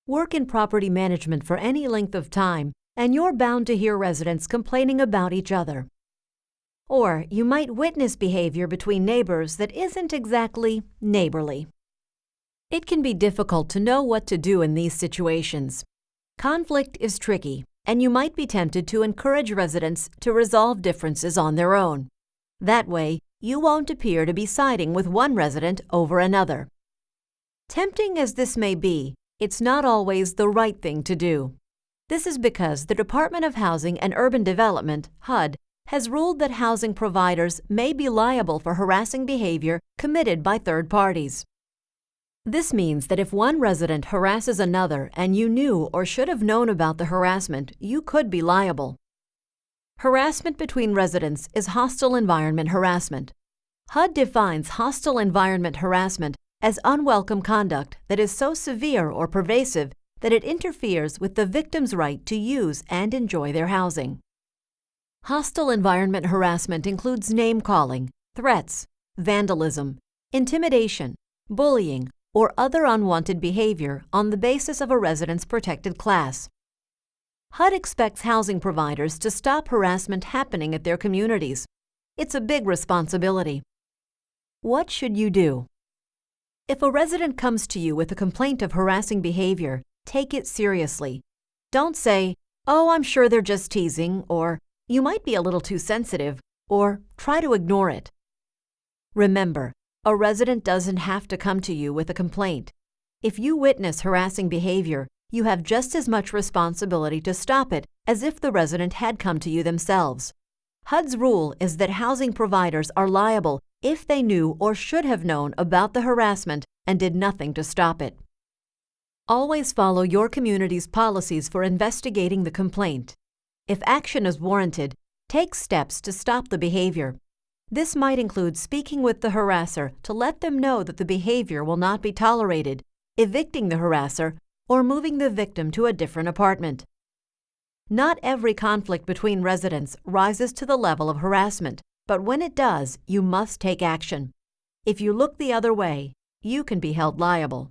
Work in property management for any length of time, and you're bound to hear residents complaining about each other. Or you might witness behavior between neighbors that isn't exactly neighborly. It can be difficult to know what to do in these situations. Conflict is tricky, and you might be tempted to encourage residents to resolve differences on their own. That way, you won't appear to be siding with one resident over another. Tempting as this may be, it's not always the right thing to do. This is because the Department of Housing and Urban Development, HUD, has ruled that housing providers may be liable for harassing behavior committed by third parties. This means that if one resident harasses another and you knew or should have known about the harassment, you could be liable. Harassment between residents is hostile environment harassment. HUD defines hostile environment harassment as unwelcome conduct that is so severe or pervasive that it interferes with the victim's right to use and enjoy their housing. Hostile environment harassment includes name-calling, threats, vandalism, intimidation, bullying, or other unwanted behavior on the basis of a resident's protected class. HUD expects housing providers to stop harassment happening at their communities. It's a big responsibility. What should you do? If a resident comes to you with a complaint of harassing behavior, take it seriously. Don't say, "Oh, I'm sure they're just teasing," or "You might be a little too sensitive," or try to ignore it. Remember, a resident doesn't have to come to you with a complaint. If you witness harassing behavior, you have just as much responsibility to stop it as if the resident had come to you themselves. HUD's rule is that housing providers are liable if they knew or should have known about the harassment and did nothing to stop it. Always follow your community's policies for investigating the complaint. If action is warranted, take steps to stop the behavior. This might include speaking with the harasser to let them know that the behavior will not be tolerated, evicting the harasser, or moving the victim to a different apartment. Not every conflict between residents rises to the level of harassment, but when it does, you must take action. If you look the other way, you can be held liable.